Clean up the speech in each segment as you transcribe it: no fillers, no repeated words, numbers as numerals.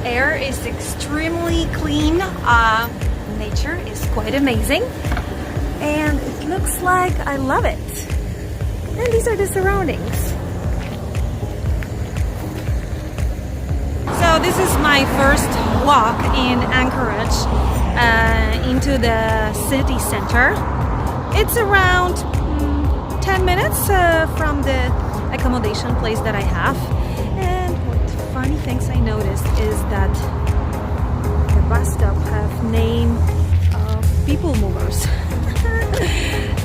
air is extremely clean. Nature is quite amazing. And it looks like I love it. And these are the surroundings. So this is my first walk in Anchorage into the city center. It's around 10 minutes from the accommodation place that I have. And what funny things I noticed is that the bus stop have name of people movers.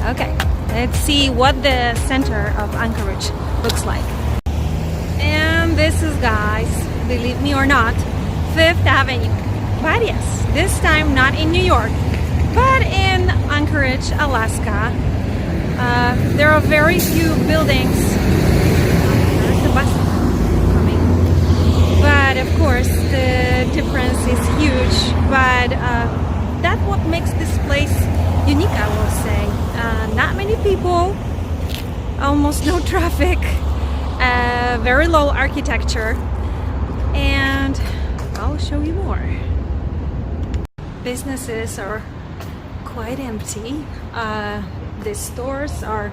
Okay, let's see what the center of Anchorage looks like. And this is, guys, believe me or not, 5th Avenue. But yes, this time not in New York, but in Anchorage, Alaska. There are very few buildings. There's the bus coming. But of course, the difference is huge. But that's what makes this place unique, I will say. Not many people, almost no traffic, very low architecture, and I'll show you more. Businesses are quite empty. The stores are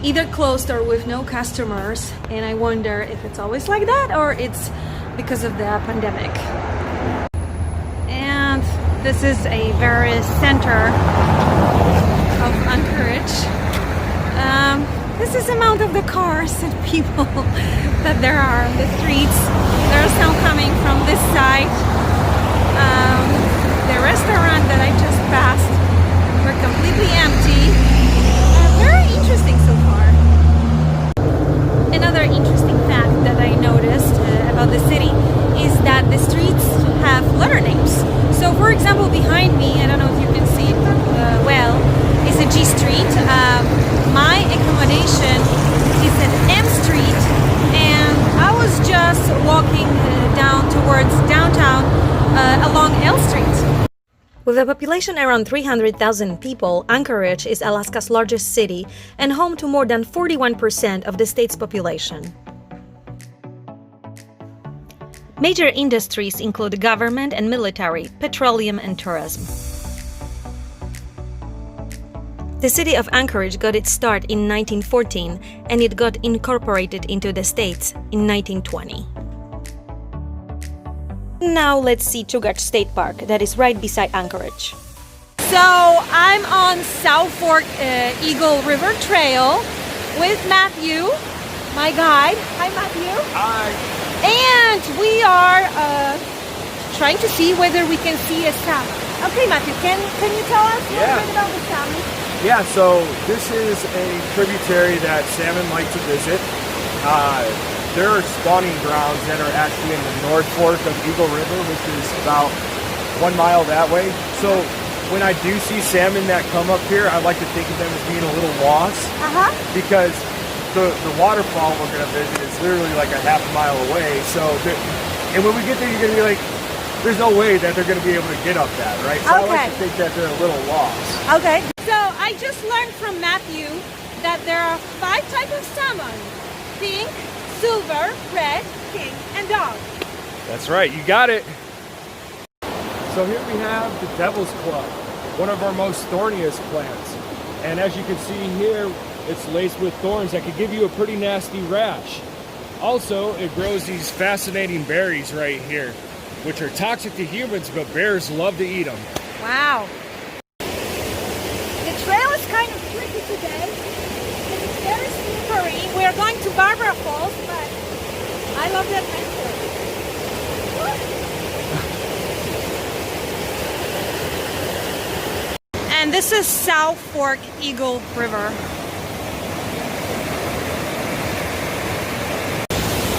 either closed or with no customers, and I wonder if it's always like that or it's because of the pandemic. And this is a very center of Anchorage. This is the amount of the cars and people that there are on the streets. There are some coming from this side. The restaurant that I just passed were completely empty. Very interesting so far. Another interesting fact that I noticed about the city is that the streets have letter names. So for example, behind me, I don't know if you can see it well, is a G Street. My accommodation is an M Street, and I was just walking down towards downtown along L Street. With a population around 300,000 people, Anchorage is Alaska's largest city and home to more than 41% of the state's population. Major industries include government and military, petroleum and tourism. The city of Anchorage got its start in 1914, and it got incorporated into the states in 1920. Now let's see Chugach State Park, that is right beside Anchorage. So I'm on South Fork Eagle River Trail with Matthew, my guide. Hi, Matthew. Hi. And we are trying to see whether we can see a salmon. Okay, Matthew, can you tell us a little bit about the salmon? Yeah, so this is a tributary that salmon like to visit. There are spawning grounds that are actually in the North Fork of Eagle River, which is about 1 mile that way. So when I do see salmon that come up here, I like to think of them as being a little lost, because the waterfall we're going to visit is literally like a half a mile away. So, and when we get there, you're going to be like, there's no way that they're going to be able to get up that, right? So I like to think that they're a little lost. Okay. So I just learned from Matthew that there are 5 types of salmon: pink, silver, red, king, and dog. That's right, you got it. So here we have the Devil's Club, one of our most thorniest plants. And as you can see here, it's laced with thorns that could give you a pretty nasty rash. Also, it grows these fascinating berries right here, which are toxic to humans, but bears love to eat them. Wow. The trail is kind of tricky today. It's very slippery. We are going to Barbara Falls, but I love the adventure. And this is South Fork Eagle River.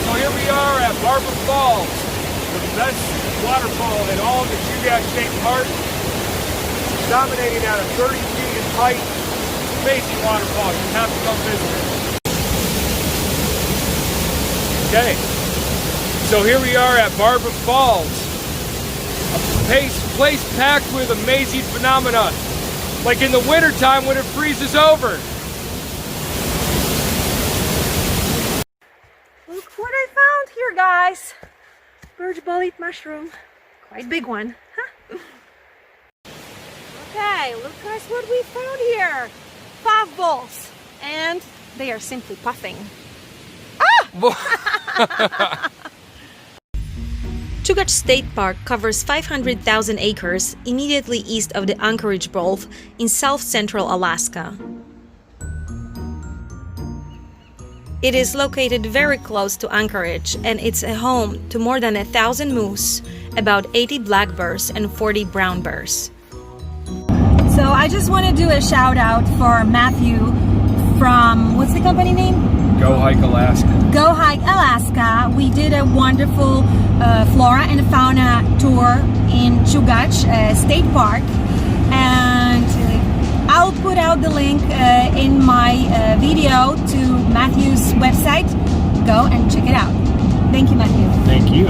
So here we are at Barbara Falls, the best waterfall in all of the Chugach State Park, dominating at a 30 feet in height. Amazing waterfall. You have to come visit it. Okay, so here we are at Barbara Falls, a place packed with amazing phenomena, like in the wintertime when it freezes over. Look what I found here, guys. birch-bellied mushroom. Quite big one. Huh? Okay, look guys what we found here. Puffballs. And they are simply puffing. Ah! Chugach State Park covers 500,000 acres immediately east of the Anchorage Gulf in south-central Alaska. It is located very close to Anchorage, and it's a home to more than 1,000 moose, about 80 black bears and 40 brown bears. So I just want to do a shout out for Matthew from, what's the company name? Go Hike Alaska. Go Hike Alaska. We did a wonderful flora and fauna tour in Chugach State Park, and I'll put out the link in my video to Matthew's website. Go and check it out. Thank you, Matthew. Thank you.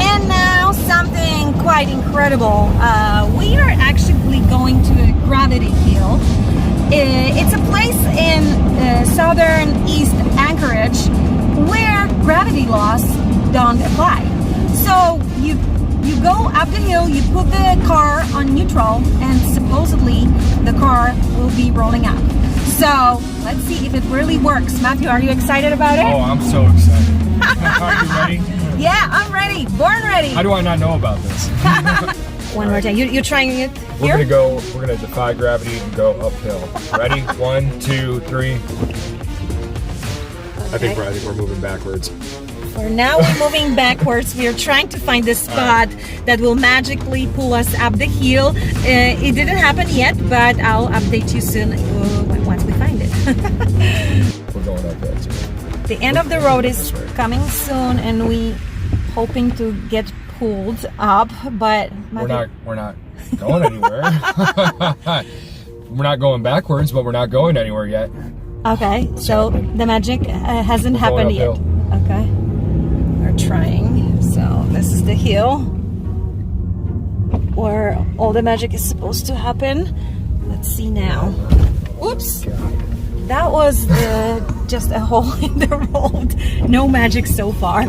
And now something quite incredible. We are actually going to a gravity hill. It's a place in southern East Anchorage where gravity laws don't apply. So you go up the hill, you put the car on neutral, and supposedly the car will be rolling up. So let's see if it really works. Matthew, are you excited about it? Oh, I'm so excited. Are you ready? Yeah, I'm ready. Born ready. How do I not know about this? One more time. You're trying it here? We're gonna defy gravity and go uphill. Ready? 1, 2, 3. Okay. I think we're moving backwards. For now, we're moving backwards. We are trying to find the spot that will magically pull us up the hill. It didn't happen yet, but I'll update you soon once we find it. We're going up there too. The end of the road is coming soon, and we hoping to get pulled up, but we're not going anywhere. We're not going backwards, but we're not going anywhere yet. Okay, so the magic hasn't happened yet. Okay, we're trying. So this is the hill where all the magic is supposed to happen. Let's see now. Oops, that was just a hole in the road. No magic so far.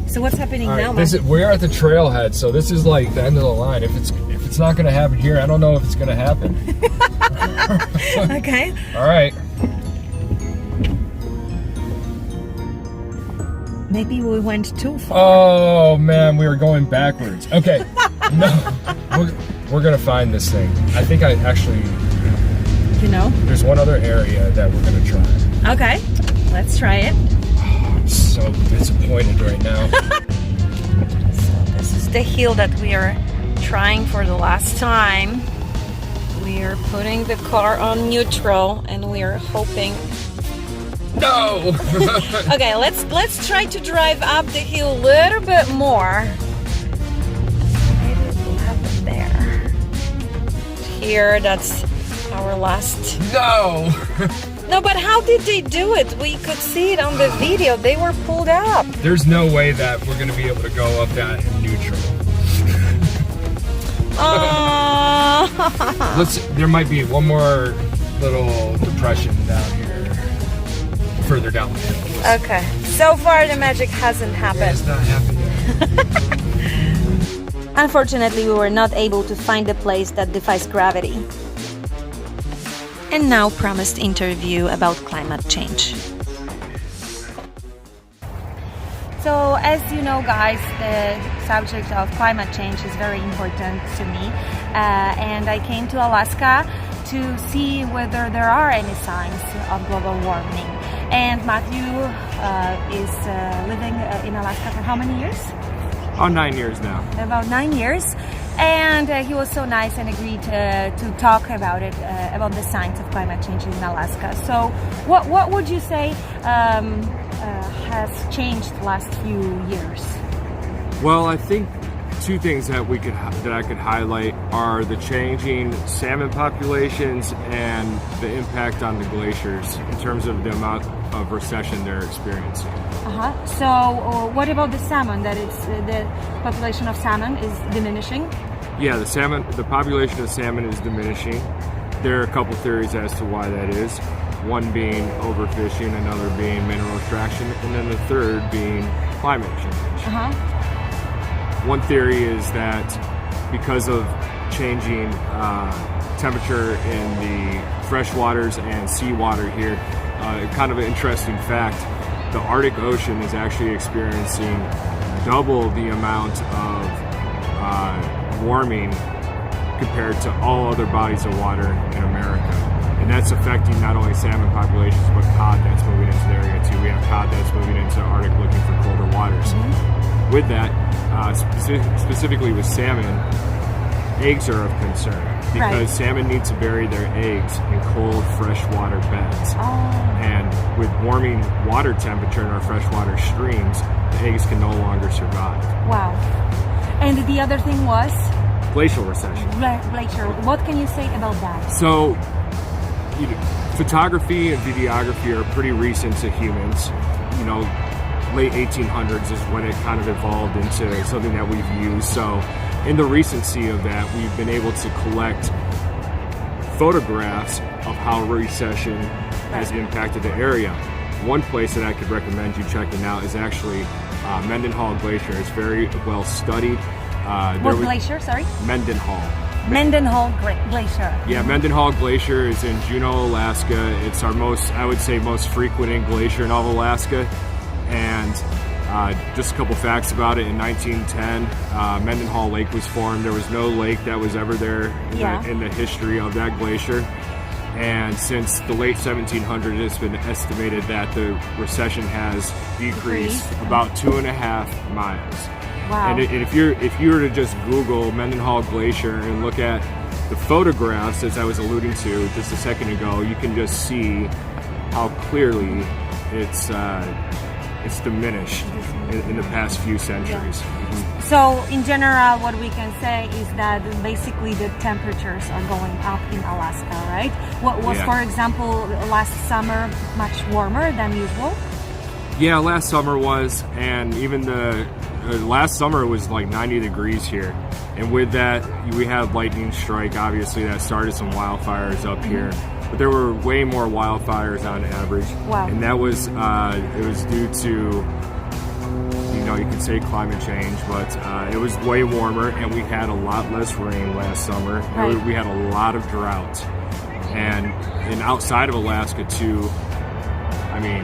So what's happening now? We're at the trailhead, so this is like the end of the line. If it's not going to happen here, I don't know if it's going to happen. Okay. All right. Maybe we went too far. Oh man, we were going backwards. Okay. No, we're going to find this thing. I think I actually. You know. There's one other area that we're going to try. Okay. Let's try it. I'm so disappointed right now. So this is the hill that we are trying for the last time. We are putting the car on neutral, and we are hoping. No. Okay, let's try to drive up the hill a little bit more. Maybe it will happen there. Here, that's our last. No. No, but how did they do it? We could see it on the video. They were pulled up. There's no way that we're going to be able to go up that in neutral. There might be one more little depression down here, further down the hill. Okay. So far, the magic hasn't happened. It's not happening yet. Unfortunately, we were not able to find a place that defies gravity. And now promised interview about climate change. So as you know guys, the subject of climate change is very important to me, and I came to Alaska to see whether there are any signs of global warming. And Matthew is living in Alaska for how many years? 9 years now. About 9 years. And he was so nice and agreed to talk about it, about the signs of climate change in Alaska. So what would you say has changed the last few years? Well, I think two things that I could highlight are the changing salmon populations and the impact on the glaciers in terms of the amount of recession they're experiencing. So what about the salmon? That it's the population of salmon is diminishing? Yeah, the population of salmon is diminishing. There are a couple theories as to why that is. One being overfishing, another being mineral extraction, and then the third being climate change. one theory is that because of changing temperature in the freshwaters and seawater here, kind of an interesting fact, the Arctic Ocean is actually experiencing double the amount of warming compared to all other bodies of water in America. And that's affecting not only salmon populations, but cod that's moving into the area too. We have cod that's moving into the Arctic looking for colder waters. Mm-hmm. With that, specifically with salmon, eggs are of concern because salmon need to bury their eggs in cold freshwater beds. And with warming water temperature in our freshwater streams, the eggs can no longer survive. Wow. And the other thing was? Glacial recession. Glacier. What can you say about that? So, photography and videography are pretty recent to humans. Late 1800s is when it kind of evolved into something that we've used. So in the recency of that, we've been able to collect photographs of how recession has impacted the area. One place that I could recommend you checking out is actually Mendenhall Glacier. It's very well studied. What glacier, sorry? Mendenhall. Mendenhall Glacier. Yeah, Mendenhall Glacier is in Juneau, Alaska. It's our most frequented glacier in all of Alaska. And just a couple facts about it. In 1910, Mendenhall Lake was formed. There was no lake that was ever there in the history of that glacier. And since the late 1700s, it's been estimated that the recession has decreased about 2.5 miles. Wow. And if you were to just Google Mendenhall Glacier and look at the photographs, as I was alluding to just a second ago, you can just see how clearly it's diminished in the past few centuries. Yeah. So in general, what we can say is that basically the temperatures are going up in Alaska, right? What was, for example, last summer much warmer than usual? Yeah, last summer was, and even last summer was like 90 degrees here. And with that, we had lightning strike, obviously, that started some wildfires up here. But there were way more wildfires on average. Wow. And that was, it was due to, you could say climate change, but it was way warmer and we had a lot less rain last summer. Right. We had a lot of drought. And outside of Alaska too, I mean,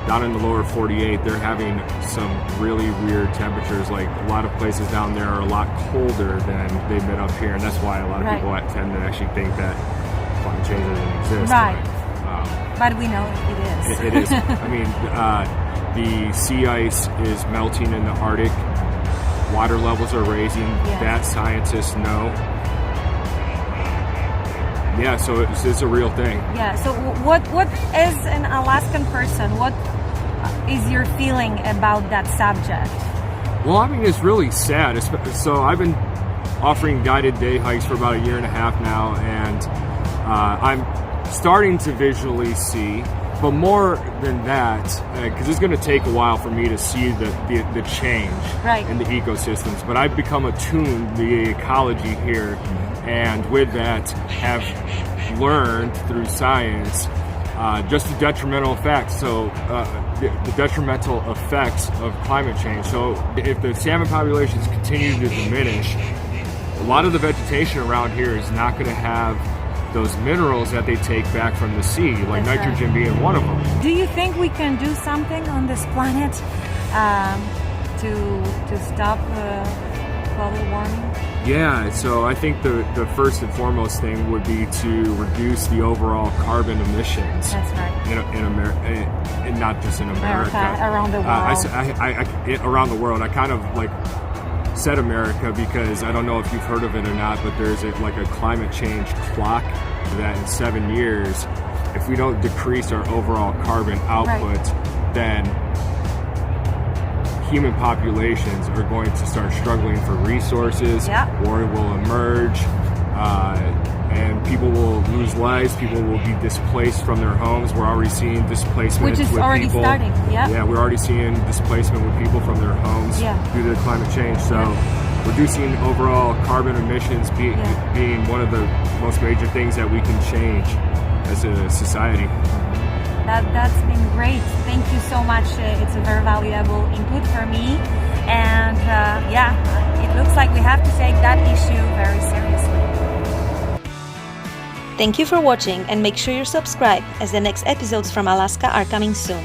down in the lower 48, they're having some really weird temperatures. Like a lot of places down there are a lot colder than they've been up here. And that's why a lot of people tend to actually think that climate change doesn't exist. Right. But we know it is. It is. I mean, the sea ice is melting in the Arctic. Water levels are raising. That scientists know. Yeah, so it's a real thing. Yeah, so what as an Alaskan person, what is your feeling about that subject? Well, I mean, it's really sad. So I've been offering guided day hikes for about 1.5 years now, and I'm starting to visually see, but more than that, because it's going to take a while for me to see the change in the ecosystems, but I've become attuned to the ecology here, and with that have learned through science just the detrimental effects. So the detrimental effects of climate change. So if the salmon populations continue to diminish, a lot of the vegetation around here is not going to have those minerals that they take back from the sea, like nitrogen being one of them. Do you think we can do something on this planet to stop global warming? Yeah, so I think the first and foremost thing would be to reduce the overall carbon emissions. That's right. In America, and not just in America. Around the world. Around the world. I kind of like said America because I don't know if you've heard of it or not, but there's a climate change clock that in 7 years, if we don't decrease our overall carbon output, then human populations are going to start struggling for resources, war will emerge, and people will lose lives, people will be displaced from their homes. We're already seeing displacement with already people. Starting, Yeah, we're already seeing displacement with people from their homes due to climate change. So reducing overall carbon emissions being one of the most major things that we can change as a society. That's been great. Thank you so much. It's a very valuable input for me. And like we have to take that issue very seriously. Thank you for watching, and make sure you're subscribed as the next episodes from Alaska are coming soon.